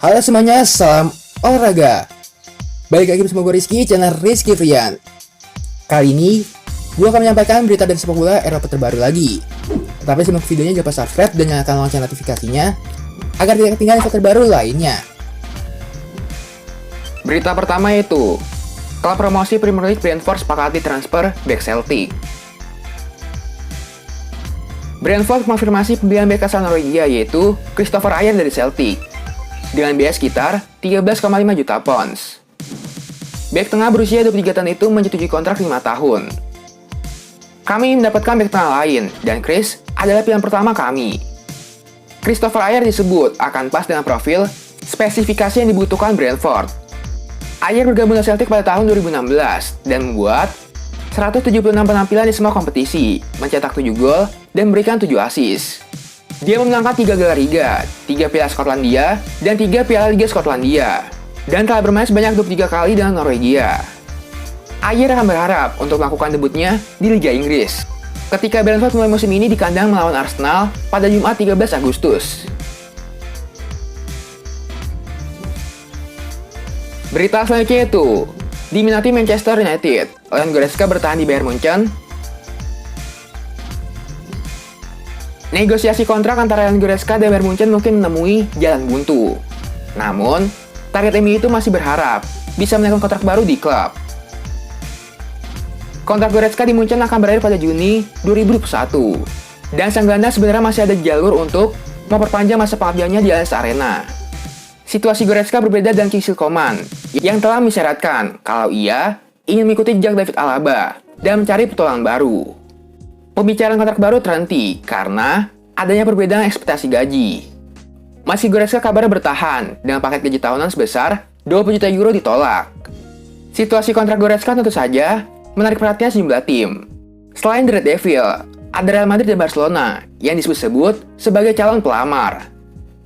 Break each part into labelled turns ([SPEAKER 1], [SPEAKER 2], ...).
[SPEAKER 1] Halo semuanya, salam olahraga. Balik lagi bersama gue Rizky, channel Rizky Frian. Kali ini, gue akan menyampaikan berita dari sepak bola Eropa terbaru lagi. Tapi simak videonya, jangan lupa subscribe dan nyalakan lonceng notifikasinya agar tidak ketinggalan info terbaru lainnya.
[SPEAKER 2] Berita pertama itu, klub promosi Premier League Brentford sepakati transfer bek Celtic. Brentford mengonfirmasi pembelian bek asal Norwegia yaitu Kristoffer Ajer dari Celtic dengan biaya sekitar 13,5 juta pounds. Bek tengah berusia 23 tahun itu menyetujui kontrak 5 tahun. Kami mendapatkan bek tengah lain, dan Chris adalah pilihan pertama kami. Kristoffer Ajer disebut akan pas dengan profil spesifikasi yang dibutuhkan Brentford. Ajer bergabung dengan Celtic pada tahun 2016 dan membuat 176 penampilan di semua kompetisi, mencetak 7 gol dan memberikan 7 assist. Dia memenangkan 3 gelar Liga, 3 Piala Skotlandia, dan 3 Piala Liga Skotlandia, dan telah bermain sebanyak 23 kali dengan Norwegia. Ajer akan berharap untuk melakukan debutnya di Liga Inggris, ketika Brentford mulai musim ini di kandang melawan Arsenal pada Jumat 13 Agustus. Berita selanjutnya itu, diminati Manchester United, Leon Goretzka bertahan di Bayern Munchen. Negosiasi kontrak antara Leon Goretzka dan Bayern Munchen mungkin menemui jalan buntu. Namun, target MU itu masih berharap bisa menaikkan kontrak baru di klub. Kontrak Goretzka di Munchen akan berakhir pada Juni 2021. Dan sang gelandang sebenarnya masih ada jalur untuk memperpanjang masa pengabdiannya di Allianz Arena. Situasi Goretzka berbeda dengan Kingsley Coman yang telah mensyaratkan kalau ia ingin mengikuti jejak David Alaba dan mencari petualangan baru. Pembicaraan kontrak baru terhenti karena adanya perbedaan ekspektasi gaji. Meski Goretzka kabarnya bertahan dengan paket gaji tahunan sebesar 20 juta euro ditolak. Situasi kontrak Goretzka tentu saja menarik perhatian sejumlah tim. Selain The Red Devil, ada Real Madrid dan Barcelona yang disebut-sebut sebagai calon pelamar.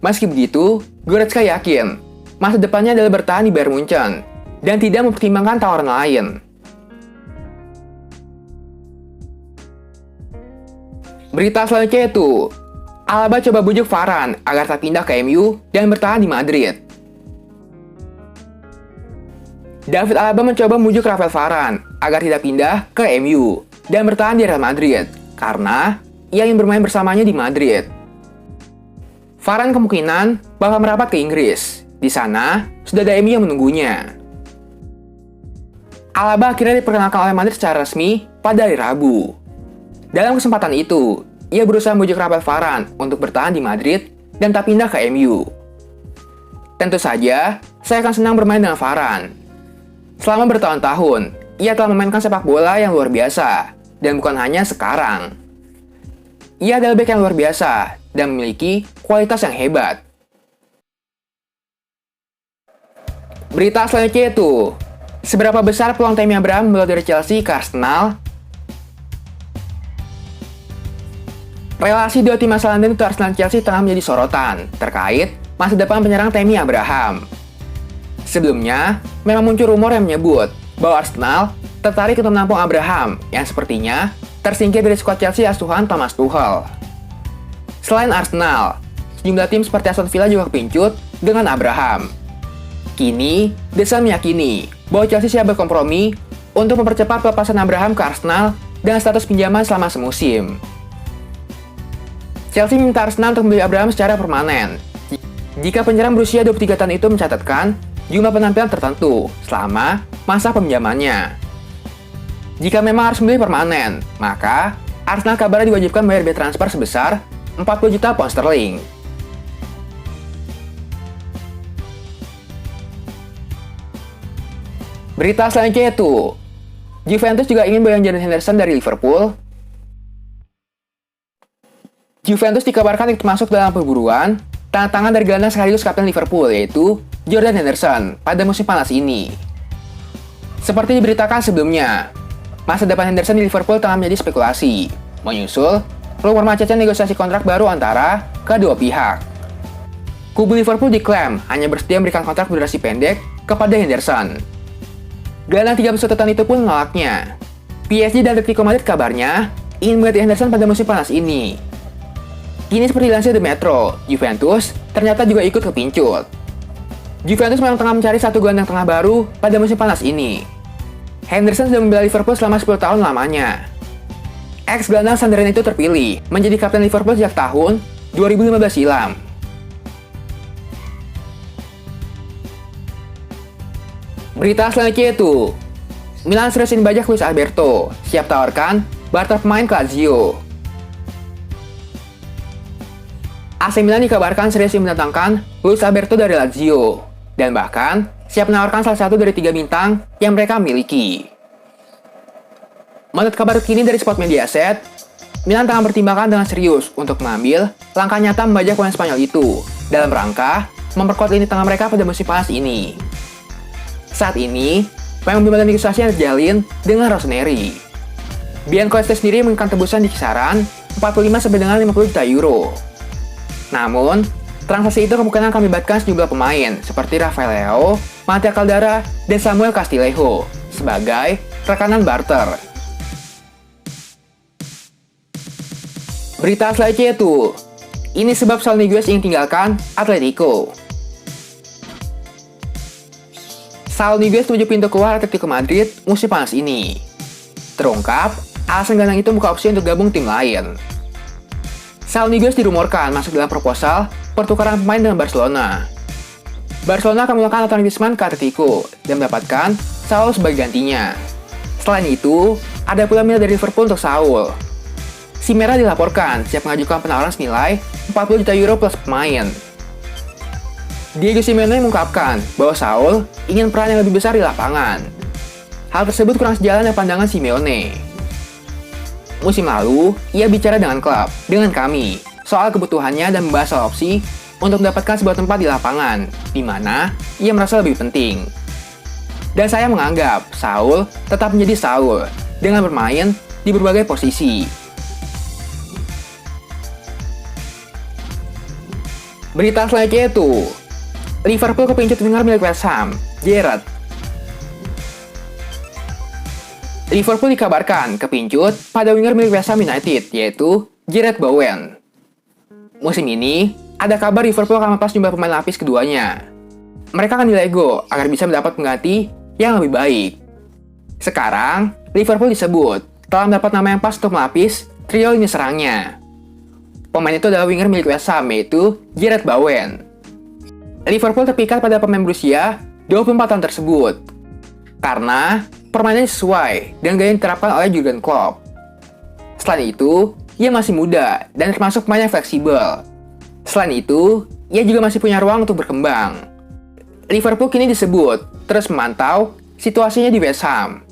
[SPEAKER 2] Meski begitu, Goretzka yakin masa depannya adalah bertahan di Bayern Munchen dan tidak mempertimbangkan tawaran lain. Berita selanjutnya itu, Alaba coba bujuk Varane agar tak pindah ke MU dan bertahan di Madrid. David Alaba mencoba membujuk Rafael Varane agar tidak pindah ke MU dan bertahan di Real Madrid karena ia ingin bermain bersamanya di Madrid. Varane kemungkinan bakal merapat ke Inggris. Di sana, sudah ada MU yang menunggunya. Alaba akhirnya diperkenalkan oleh Madrid secara resmi pada hari Rabu. Dalam kesempatan itu, ia berusaha membujuk Rafael Varane untuk bertahan di Madrid dan tak pindah ke MU. Tentu saja, saya akan senang bermain dengan Varane. Selama bertahun-tahun, ia telah memainkan sepak bola yang luar biasa, dan bukan hanya sekarang. Ia adalah bek yang luar biasa dan memiliki kualitas yang hebat. Berita selanjutnya itu, seberapa besar peluang Tammy Abraham membawa dari Chelsea ke Arsenal? Relasi dua tim asal London itu Arsenal dan Chelsea tengah menjadi sorotan terkait masa depan penyerang Tammy Abraham. Sebelumnya, memang muncul rumor yang menyebut bahwa Arsenal tertarik untuk menampung Abraham yang sepertinya tersingkir dari skuad Chelsea asuhan Thomas Tuchel. Selain Arsenal, sejumlah tim seperti Aston Villa juga kepincut dengan Abraham. Kini, The Sun meyakini bahwa Chelsea siap berkompromi untuk mempercepat pelepasan Abraham ke Arsenal dengan status pinjaman selama semusim. Chelsea minta Arsenal untuk membeli Abraham secara permanen jika penyerang berusia 23 tahun itu mencatatkan jumlah penampilan tertentu selama masa peminjamannya. Jika memang harus membeli permanen, maka Arsenal kabarnya diwajibkan bayar biaya transfer sebesar 40 juta pound sterling. Berita selanjutnya itu, Juventus juga ingin bayang Jordan Henderson dari Liverpool. Juventus dikabarkan ikut masuk dalam perburuan tanda tangan dari gelandang sekaligus kapten Liverpool yaitu Jordan Henderson pada musim panas ini. Seperti diberitakan sebelumnya, masa depan Henderson di Liverpool tengah menjadi spekulasi, menyusul rumor macetnya negosiasi kontrak baru antara kedua pihak. Kubu Liverpool diklaim hanya bersedia memberikan kontrak berdurasi pendek kepada Henderson. Gelandang 31 tahun itu pun menolaknya. PSG dan Atletico Madrid kabarnya ingin mengganti Henderson pada musim panas ini. Kini seperti dilansir The Metro, Juventus ternyata juga ikut kepincut. Juventus memang tengah mencari satu gelandang tengah baru pada musim panas ini. Henderson sudah membela Liverpool selama 10 tahun lamanya. Ex-gelandang Sunderland itu terpilih menjadi kapten Liverpool sejak tahun 2015 silam. Berita selanjutnya itu, Milan serius membajak Luis Alberto, siap tawarkan barter pemain ke Lazio. AC Milan dikabarkan serius mendatangkan Luis Alberto dari Lazio, dan bahkan siap menawarkan salah satu dari 3 bintang yang mereka miliki. Menurut kabar kini dari Sport Mediaset, Milan tengah pertimbangkan dengan serius untuk mengambil langkah nyata membajak pemain Spanyol itu dalam rangka memperkuat lini tengah mereka pada musim panas ini. Saat ini, pembimbingan negosiasi yang terjalin dengan Rossoneri. Bianconeri sendiri menginginkan tebusan di kisaran 45 sampai dengan 50 juta euro. Namun, transaksi itu kemungkinan akan melibatkan sejumlah pemain seperti Rafael Leao, Mattia Caldara, dan Samuel Castillejo sebagai rekanan barter. Berita selanjutnya itu, ini sebab Saul Niguez ingin tinggalkan Atletico. Saul Niguez menuju pintu keluar Atletico Madrid musim panas ini. Terungkap, alasan gelandang itu buka opsi untuk gabung tim lain. Saul Niguez dirumorkan masuk dalam proposal pertukaran pemain dengan Barcelona. Barcelona akan melakukan Antoine Griezmann ke Atletico dan mendapatkan Saul sebagai gantinya. Selain itu, ada pula minat dari Liverpool untuk Saul. Si Merah dilaporkan siap mengajukan penawaran senilai 40 juta euro plus pemain. Diego Simeone mengungkapkan bahwa Saul ingin peran yang lebih besar di lapangan. Hal tersebut kurang sejalan dengan pandangan Simeone. Musim lalu, ia bicara dengan klub, dengan kami, soal kebutuhannya dan membahas soal opsi untuk mendapatkan sebuah tempat di lapangan, di mana ia merasa lebih penting. Dan saya menganggap Saul tetap menjadi Saul, dengan bermain di berbagai posisi. Berita selanjutnya itu, Liverpool kepincut winger milik West Ham, Gerrard. Liverpool dikabarkan kepincut pada winger milik West Ham United, yaitu Jarrod Bowen. Musim ini, ada kabar Liverpool akan melepas jumlah pemain lapis keduanya. Mereka akan dilego agar bisa mendapat pengganti yang lebih baik. Sekarang, Liverpool disebut telah mendapat nama yang pas untuk melapis trio lini serangnya. Pemain itu adalah winger milik West Ham, yaitu Jarrod Bowen. Liverpool terpikat pada pemain berusia 24 tahun tersebut, karena permainannya sesuai dengan gaya yang diterapkan oleh Jurgen Klopp. Selain itu, ia masih muda dan termasuk pemain yang fleksibel. Selain itu, ia juga masih punya ruang untuk berkembang. Liverpool kini disebut terus memantau situasinya di West Ham.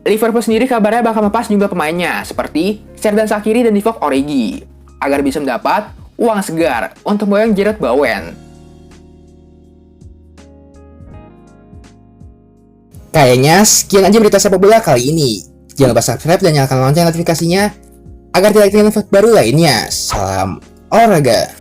[SPEAKER 2] Liverpool sendiri kabarnya bakal melepas jumlah pemainnya seperti Xherdan Shaqiri dan Divock Origi agar bisa mendapat uang segar untuk memboyong Jarrod Bowen.
[SPEAKER 1] Kayaknya sekian aja berita sepak bola kali ini. Jangan lupa subscribe dan nyalakan lonceng notifikasinya agar tidak ketinggalan info baru lainnya. Salam olahraga.